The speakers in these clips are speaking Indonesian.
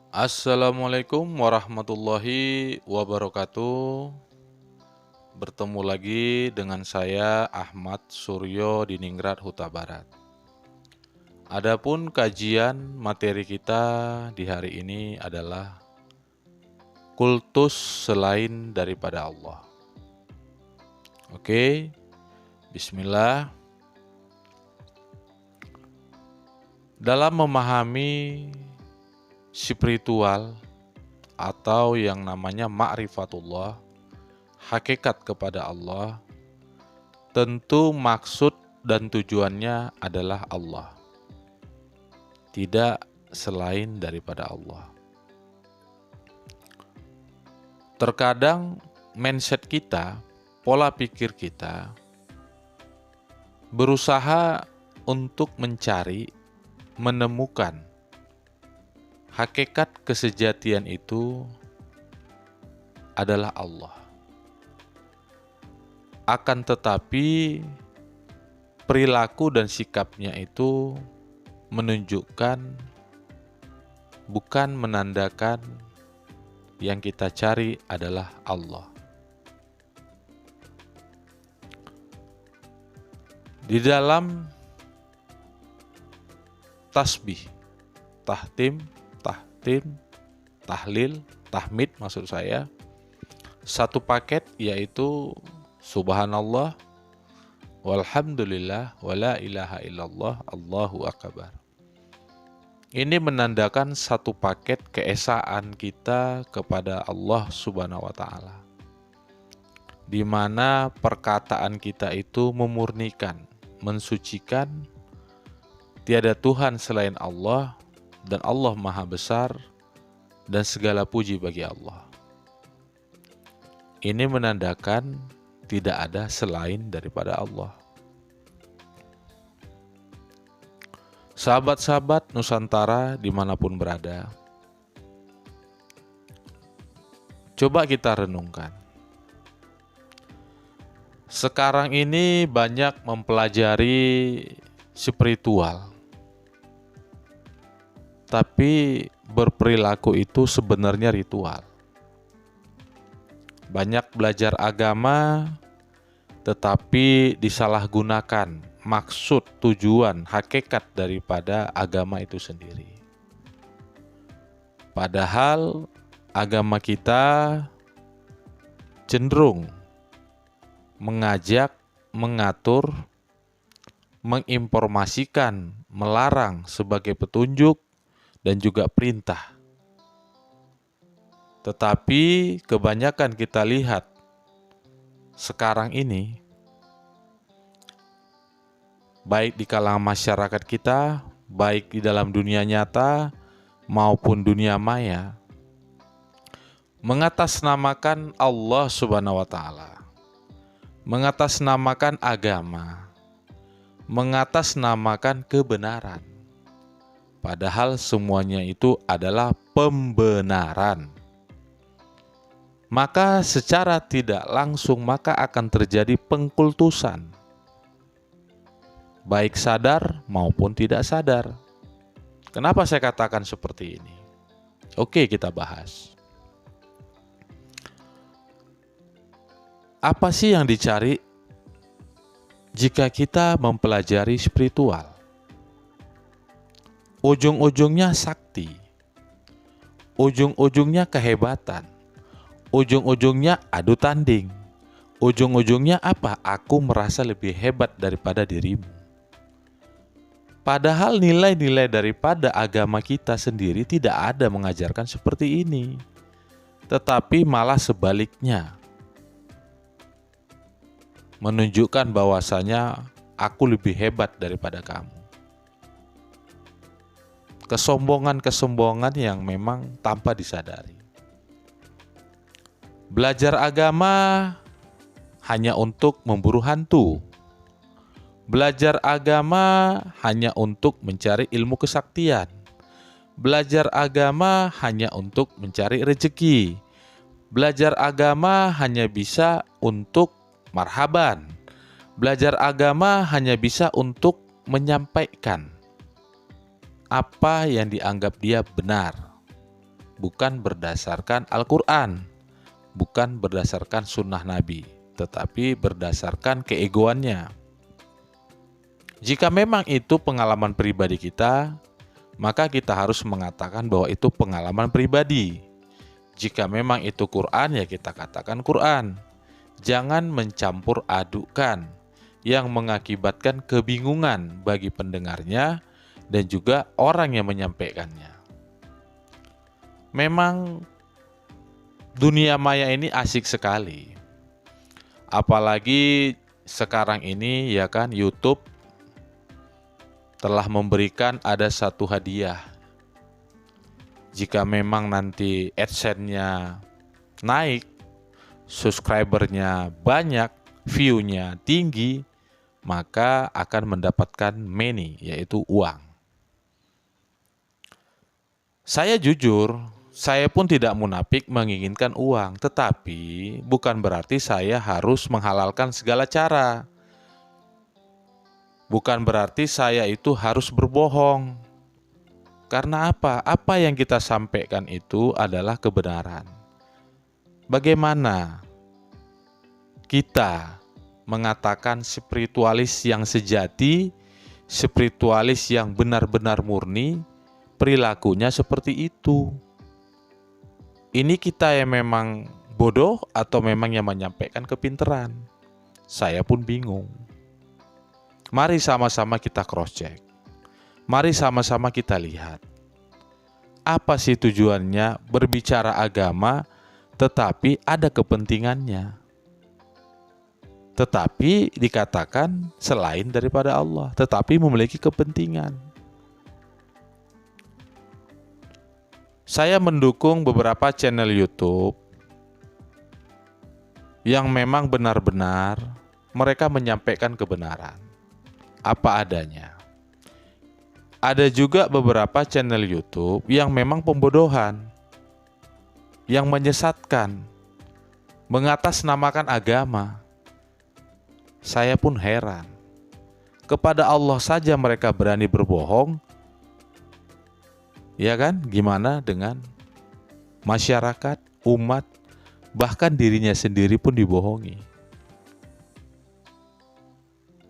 Assalamualaikum warahmatullahi wabarakatuh. Bertemu lagi dengan saya Ahmad Suryo di Ningrat, Huta Barat. Adapun kajian materi kita di hari ini adalah kultus selain daripada Allah. Oke, bismillah. Dalam memahami spiritual atau yang namanya ma'rifatullah, hakikat kepada Allah, tentu maksud dan tujuannya adalah Allah, tidak selain daripada Allah. Terkadang mindset kita, pola pikir kita berusaha untuk mencari, menemukan hakikat kesejatian itu adalah Allah. Akan tetapi perilaku dan sikapnya itu menunjukkan, bukan menandakan yang kita cari adalah Allah. Di dalam tasbih, tahtim, tahlil, tahmid maksud saya, satu paket yaitu subhanallah, walhamdulillah, wala ilaha illallah, Allahu akbar. Ini menandakan satu paket keesaan kita kepada Allah Subhanahu wa Ta'ala, di mana perkataan kita itu memurnikan, mensucikan, tiada Tuhan selain Allah, dan Allah Maha Besar, dan segala puji bagi Allah. Ini menandakan tidak ada selain daripada Allah. Sahabat-sahabat Nusantara dimanapun berada, coba kita renungkan. Sekarang ini banyak mempelajari spiritual, tapi berperilaku itu sebenarnya ritual. Banyak belajar agama, tetapi disalahgunakan maksud, tujuan, hakikat daripada agama itu sendiri. Padahal agama kita cenderung mengajak, mengatur, menginformasikan, melarang sebagai petunjuk dan juga perintah. Tetapi kebanyakan kita lihat sekarang ini, baik di kalangan masyarakat kita, baik di dalam dunia nyata maupun dunia maya, mengatasnamakan Allah Subhanahu wa Ta'ala, mengatasnamakan agama, mengatasnamakan kebenaran. Padahal semuanya itu adalah pembenaran. Maka secara tidak langsung maka akan terjadi pengkultusan, baik sadar maupun tidak sadar. Kenapa saya katakan seperti ini? Oke, kita bahas. Apa sih yang dicari jika kita mempelajari spiritual? Ujung-ujungnya sakti, ujung-ujungnya kehebatan, ujung-ujungnya adu tanding, ujung-ujungnya apa? Aku merasa lebih hebat daripada dirimu. Padahal nilai-nilai daripada agama kita sendiri tidak ada mengajarkan seperti ini. Tetapi malah sebaliknya, menunjukkan bahwasanya aku lebih hebat daripada kamu. Kesombongan-kesombongan yang memang tanpa disadari. Belajar agama hanya untuk memburu hantu. Belajar agama hanya untuk mencari ilmu kesaktian. Belajar agama hanya untuk mencari rezeki. Belajar agama hanya bisa untuk marhaban. Belajar agama hanya bisa untuk menyampaikan apa yang dianggap dia benar. bukan berdasarkan Al-Quran, bukan berdasarkan sunnah Nabi, tetapi berdasarkan keegoannya. Jika memang itu pengalaman pribadi kita, maka kita harus mengatakan bahwa itu pengalaman pribadi. Jika memang itu Quran, ya kita katakan Quran. Jangan mencampur adukan yang mengakibatkan kebingungan bagi pendengarnya dan juga orang yang menyampaikannya. Memang dunia maya ini asik sekali. Apalagi sekarang ini ya kan, YouTube telah memberikan ada satu hadiah. Jika memang nanti AdSense-nya naik, subscribernya banyak, view-nya tinggi, maka akan mendapatkan money, yaitu uang. Saya jujur, saya pun tidak munafik menginginkan uang, tetapi bukan berarti saya harus menghalalkan segala cara. Bukan berarti saya itu harus berbohong. Karena apa? Apa yang kita sampaikan itu adalah kebenaran. Bagaimana kita mengatakan spiritualis yang sejati, spiritualis yang benar-benar murni, perilakunya seperti itu? Ini kita yang memang bodoh atau memang yang menyampaikan kepintaran? Saya pun bingung. Mari sama-sama kita cross-check. Mari sama-sama kita lihat. Apa sih tujuannya berbicara agama tetapi ada kepentingannya? Tetapi dikatakan selain daripada Allah, tetapi memiliki kepentingan. Saya mendukung beberapa channel YouTube yang memang benar-benar mereka menyampaikan kebenaran apa adanya. Ada juga beberapa channel YouTube yang memang pembodohan, yang menyesatkan, mengatasnamakan agama. Saya pun heran. Kepada Allah saja mereka berani berbohong. Ya kan? Gimana dengan masyarakat, umat, bahkan dirinya sendiri pun dibohongi.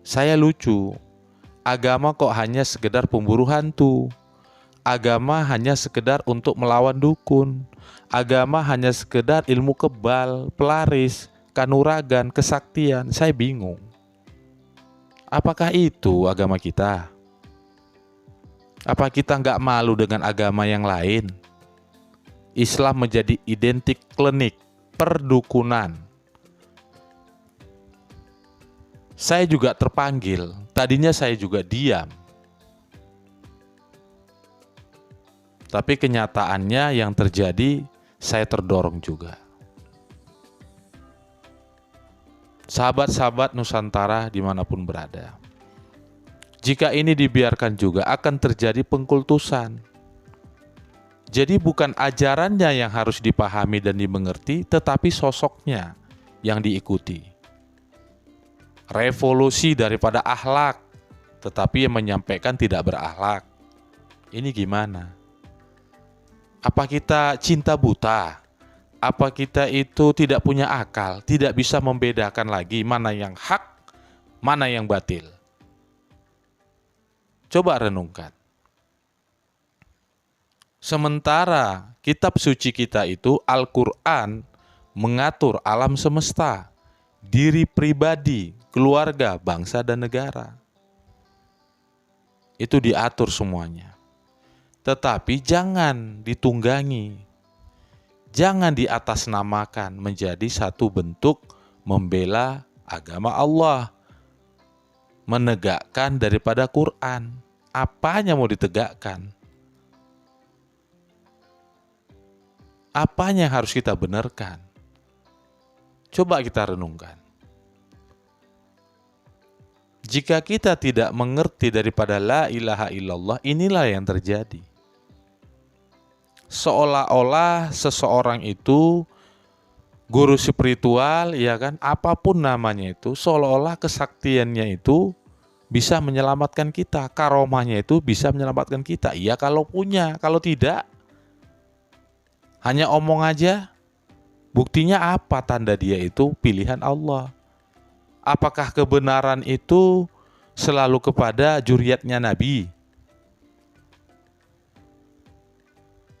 Saya lucu. Agama kok hanya sekedar pemburu hantu. Agama hanya sekedar untuk melawan dukun. Agama hanya sekedar ilmu kebal, pelaris, kanuragan, kesaktian. Saya bingung. Apakah itu agama kita? Apa kita nggak malu dengan agama yang lain? Islam menjadi identik klinik, perdukunan. Saya juga terpanggil. Tadinya saya juga diam. Tapi kenyataannya yang terjadi, saya terdorong juga. Sahabat-sahabat Nusantara dimanapun berada, jika ini dibiarkan juga akan terjadi pengkultusan. Jadi bukan ajarannya yang harus dipahami dan dimengerti, tetapi sosoknya yang diikuti. Revolusi daripada akhlak, tetapi yang menyampaikan tidak berakhlak. Ini gimana? Apa kita cinta buta? Apa kita itu tidak punya akal, tidak bisa membedakan lagi mana yang hak, mana yang batil? Coba renungkan. Sementara kitab suci kita itu Al-Quran mengatur alam semesta, diri pribadi, keluarga, bangsa, dan negara. Itu diatur semuanya. Tetapi jangan ditunggangi. Jangan diatasnamakan menjadi satu bentuk membela agama Allah. Menegakkan daripada Quran. Apanya mau ditegakkan? Apanya yang harus kita benarkan? Coba kita renungkan. Jika kita tidak mengerti daripada la ilaha illallah, inilah yang terjadi. Seolah-olah seseorang itu guru spiritual, ya kan, apapun namanya itu, seolah-olah kesaktiannya itu bisa menyelamatkan kita, karomahnya itu bisa menyelamatkan kita. Iya kalau punya, kalau tidak, Hanya omong aja, buktinya apa tanda dia itu pilihan Allah? Apakah kebenaran itu selalu kepada zuriatnya Nabi?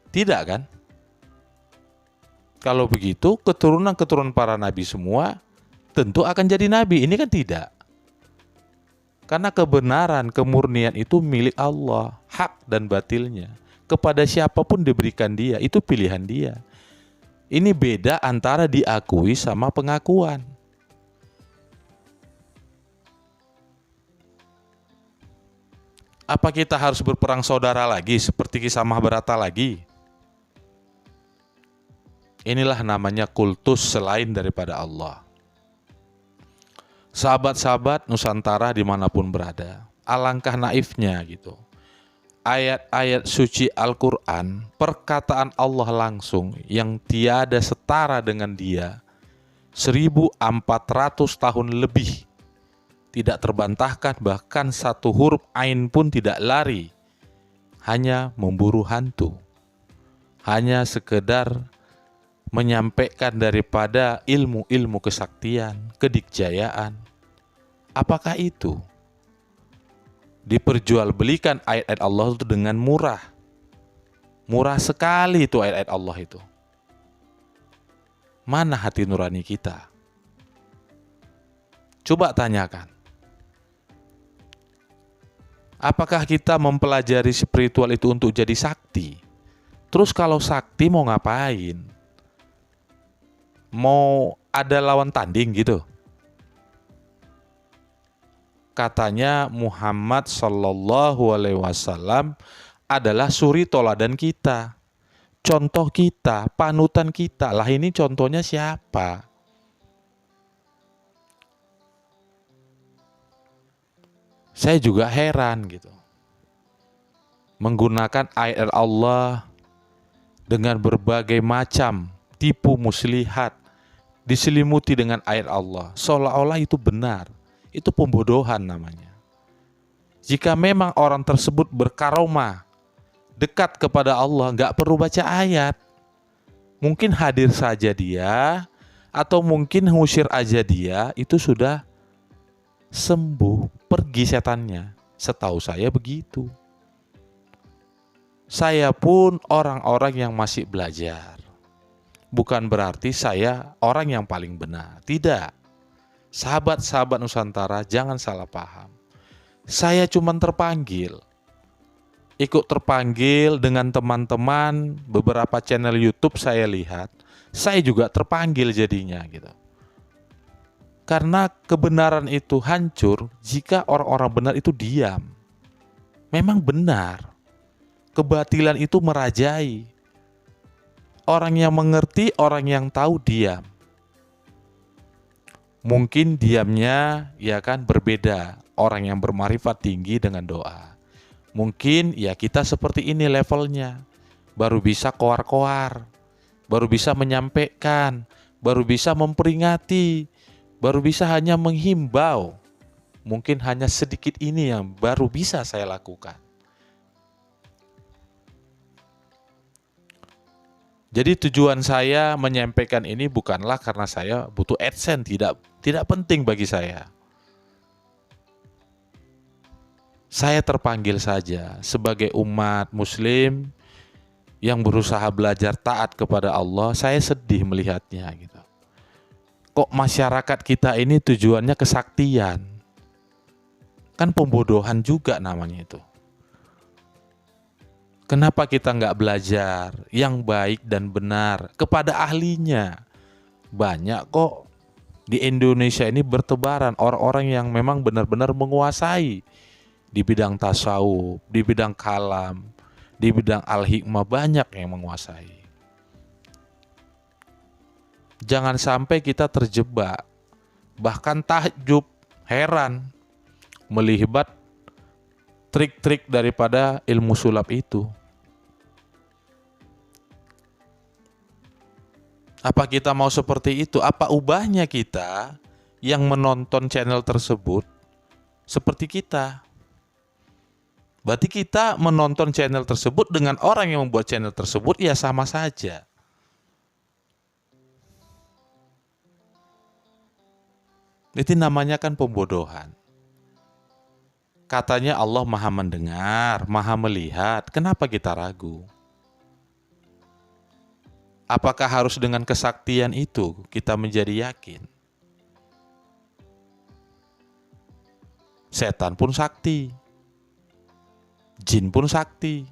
Tidak kan? Kalau begitu, keturunan-keturunan para nabi semua tentu akan jadi nabi. Ini kan tidak. Karena kebenaran, kemurnian itu milik Allah, hak dan batilnya. Kepada siapapun diberikan dia, itu pilihan dia. Ini beda antara diakui sama pengakuan. Apa kita harus berperang saudara lagi seperti kisah Mahabharata lagi? Inilah namanya kultus selain daripada Allah. Sahabat-sahabat Nusantara dimanapun berada, alangkah naifnya gitu. Ayat-ayat suci Al-Quran, perkataan Allah langsung yang tiada setara dengan dia, 1400 tahun lebih, tidak terbantahkan, bahkan satu huruf ain pun tidak lari, hanya memburu hantu, hanya sekedar menyampaikan daripada ilmu-ilmu kesaktian, kedikjayaan. Apakah itu? Diperjualbelikan ayat-ayat Allah itu dengan murah. Murah sekali itu ayat-ayat Allah itu. Mana hati nurani kita? Coba tanyakan. Apakah kita mempelajari spiritual itu untuk jadi sakti? Terus kalau sakti mau ngapain? Mau ada lawan tanding gitu? Katanya Muhammad Sallallahu Alaihi Wasallam adalah suri toladan kita, contoh kita, panutan kita. Lah ini contohnya siapa? Saya juga heran gitu. Menggunakan ayat Allah dengan berbagai macam tipu muslihat, diselimuti dengan ayat Allah, seolah-olah itu benar. Itu pembodohan namanya. Jika memang orang tersebut berkaromah, dekat kepada Allah, nggak perlu baca ayat. Mungkin hadir saja dia, atau mungkin ngusir aja dia, itu sudah sembuh, pergi setannya. Setahu saya begitu. Saya pun orang-orang yang masih belajar. Bukan berarti saya orang yang paling benar. Tidak. Sahabat-sahabat Nusantara, jangan salah paham. Saya cuma terpanggil. Ikut terpanggil dengan teman-teman, beberapa channel YouTube saya lihat. Saya juga terpanggil jadinya gitu. Karena kebenaran itu hancur jika orang-orang benar itu diam. Memang benar. Kebatilan itu merajai. Orang yang mengerti, orang yang tahu diam. Mungkin diamnya ya kan berbeda. Orang yang bermarifat tinggi dengan doa. Mungkin ya kita seperti ini levelnya. Baru bisa koar-koar. Baru bisa menyampaikan. Baru bisa memperingati. Baru bisa hanya menghimbau. Mungkin hanya sedikit ini yang baru bisa saya lakukan. Jadi tujuan saya menyampaikan ini bukanlah karena saya butuh AdSense, tidak penting bagi saya. Saya terpanggil saja sebagai umat muslim yang berusaha belajar taat kepada Allah. Saya sedih melihatnya gitu. Kok masyarakat kita ini tujuannya kesaktian? Kan pembodohan juga namanya itu. Kenapa kita nggak belajar yang baik dan benar kepada ahlinya? Banyak kok di Indonesia ini bertebaran orang-orang yang memang benar-benar menguasai di bidang tasawuf, di bidang kalam, di bidang al-hikmah, banyak yang menguasai. Jangan sampai kita terjebak, bahkan takjub, heran melihat trik-trik daripada ilmu sulap itu. Apa kita mau seperti itu? Apa ubahnya kita yang menonton channel tersebut seperti kita? Berarti kita menonton channel tersebut dengan orang yang membuat channel tersebut ya sama saja. Itu namanya kan pembodohan. Katanya Allah Maha mendengar, Maha melihat. Kenapa kita ragu? Apakah harus dengan kesaktian itu kita menjadi yakin? Setan pun sakti, jin pun sakti.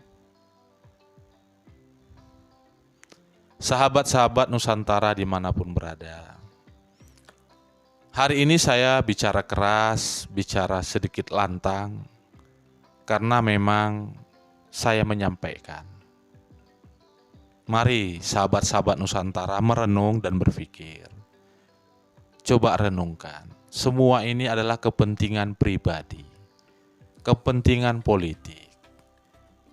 Sahabat-sahabat Nusantara dimanapun berada, hari ini saya bicara keras, bicara sedikit lantang, karena memang saya menyampaikan. Mari sahabat-sahabat Nusantara merenung dan berpikir. Coba renungkan, semua ini adalah kepentingan pribadi, kepentingan politik,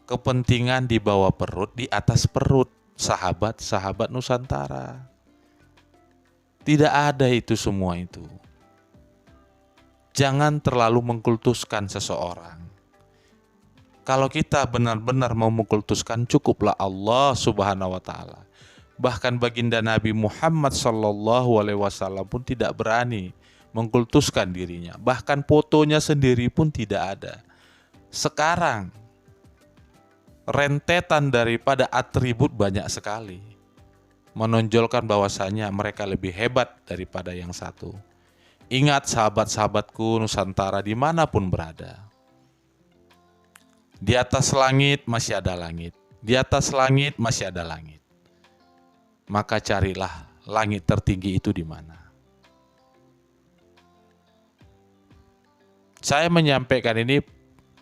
kepentingan di bawah perut, di atas perut sahabat-sahabat Nusantara. Tidak ada itu semua itu. Jangan terlalu mengkultuskan seseorang. Kalau kita benar-benar mau mengkultuskan, cukuplah Allah Subhanahu wa taala. Bahkan baginda Nabi Muhammad SAW pun tidak berani mengkultuskan dirinya. Bahkan fotonya sendiri pun tidak ada. Sekarang rentetan daripada atribut banyak sekali, menonjolkan bahwasanya mereka lebih hebat daripada yang satu. Ingat sahabat-sahabatku Nusantara dimanapun berada, di atas langit masih ada langit, di atas langit masih ada langit. Maka carilah langit tertinggi itu di mana. Saya menyampaikan ini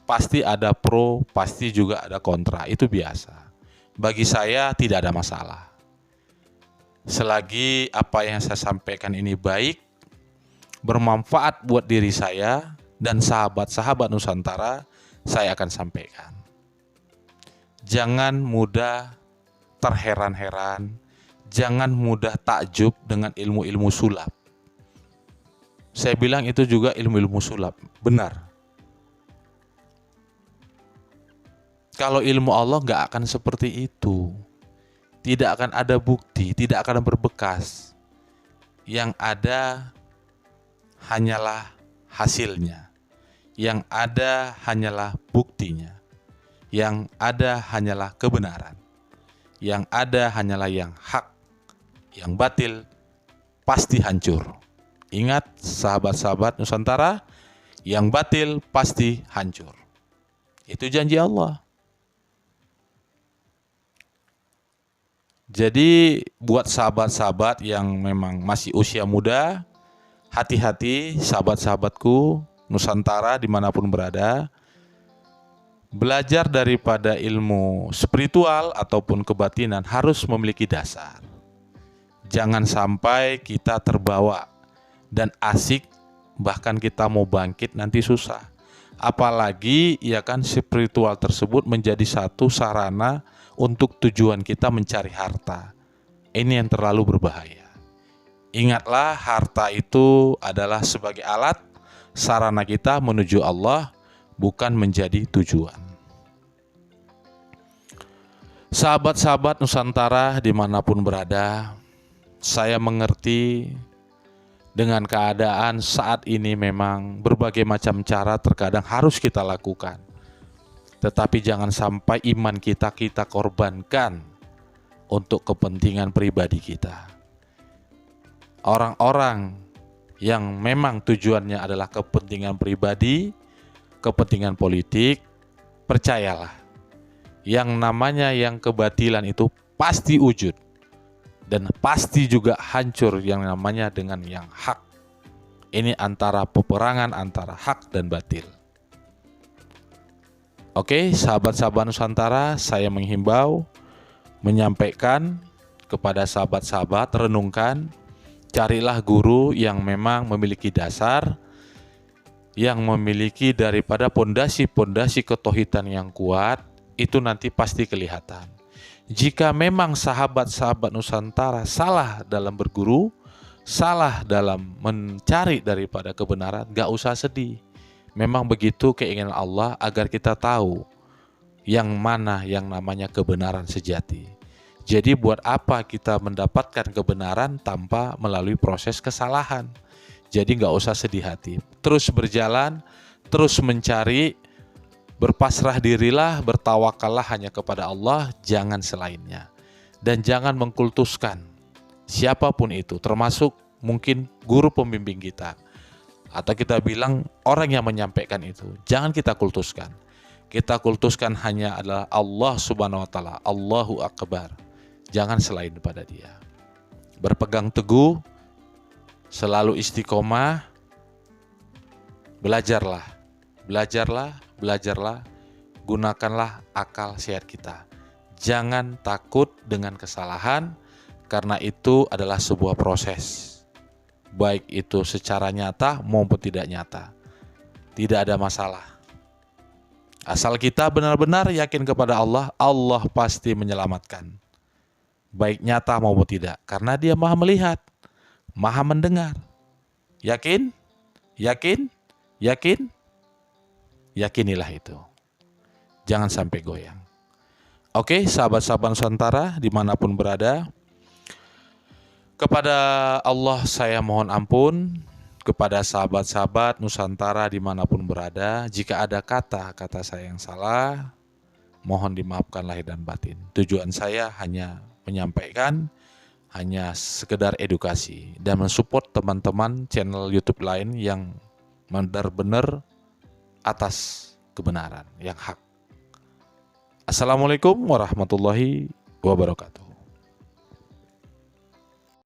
pasti ada pro, pasti juga ada kontra, itu biasa. Bagi saya tidak ada masalah. Selagi apa yang saya sampaikan ini baik, bermanfaat buat diri saya dan sahabat-sahabat Nusantara, saya akan sampaikan. Jangan mudah terheran-heran, jangan mudah takjub dengan ilmu-ilmu sulap. Saya bilang itu juga ilmu-ilmu sulap, benar. Kalau ilmu Allah nggak akan seperti itu. Tidak akan ada bukti, tidak akan berbekas. Yang ada hanyalah hasilnya. Yang ada hanyalah buktinya. Yang ada hanyalah kebenaran. Yang ada hanyalah yang hak. Yang batil pasti hancur. Ingat sahabat-sahabat Nusantara, yang batil pasti hancur. Itu janji Allah. Jadi buat sahabat-sahabat yang memang masih usia muda, hati-hati sahabat-sahabatku Nusantara dimanapun berada. Belajar daripada ilmu spiritual ataupun kebatinan harus memiliki dasar. Jangan sampai kita terbawa dan asik, bahkan kita mau bangkit nanti susah. Apalagi ya kan spiritual tersebut menjadi satu sarana untuk tujuan kita mencari harta. Ini yang terlalu berbahaya. Ingatlah, harta itu adalah sebagai alat sarana kita menuju Allah, bukan menjadi tujuan. Sahabat-sahabat Nusantara dimanapun berada, saya mengerti dengan keadaan saat ini memang berbagai macam cara terkadang harus kita lakukan. Tetapi jangan sampai iman kita korbankan untuk kepentingan pribadi kita. Orang-orang yang memang tujuannya adalah kepentingan pribadi, kepentingan politik, percayalah, yang namanya yang kebatilan itu pasti wujud. Dan pasti juga hancur yang namanya dengan yang hak. Ini antara peperangan antara hak dan batil. Oke, sahabat-sahabat Nusantara, saya menghimbau, menyampaikan kepada sahabat-sahabat, renungkan, carilah guru yang memang memiliki dasar, yang memiliki daripada pondasi-pondasi ketauhidan yang kuat, itu nanti pasti kelihatan. Jika memang sahabat-sahabat Nusantara salah dalam berguru, salah dalam mencari daripada kebenaran, gak usah sedih. Memang begitu keinginan Allah agar kita tahu yang mana yang namanya kebenaran sejati. Jadi buat apa kita mendapatkan kebenaran tanpa melalui proses kesalahan? Jadi nggak usah sedih hati. Terus berjalan, terus mencari, berpasrah dirilah, bertawakallah hanya kepada Allah, jangan selainnya. Dan jangan mengkultuskan siapapun itu, termasuk mungkin guru pembimbing kita. Atau kita bilang orang yang menyampaikan itu, jangan kita kultuskan. Kita kultuskan hanya adalah Allah Subhanahu wa Ta'ala, Allahu Akbar. Jangan selain daripada Dia. Berpegang teguh, selalu istiqomah, belajarlah, gunakanlah akal sehat kita. Jangan takut dengan kesalahan, karena itu adalah sebuah proses. Baik itu secara nyata maupun tidak nyata. Tidak ada masalah. Asal kita benar-benar yakin kepada Allah, Allah pasti menyelamatkan. Baik nyata maupun tidak. Karena Dia Maha melihat, Maha mendengar. Yakin? Yakin? Yakin? Yakinilah itu. Jangan sampai goyang. Oke, sahabat-sahabat Nusantara dimanapun berada, kepada Allah saya mohon ampun, kepada sahabat-sahabat Nusantara dimanapun berada, jika ada kata-kata saya yang salah, mohon dimaafkan lahir dan batin. Tujuan saya hanya menyampaikan, hanya sekedar edukasi, dan mensupport teman-teman channel YouTube lain yang benar-benar atas kebenaran, yang hak. Assalamualaikum warahmatullahi wabarakatuh.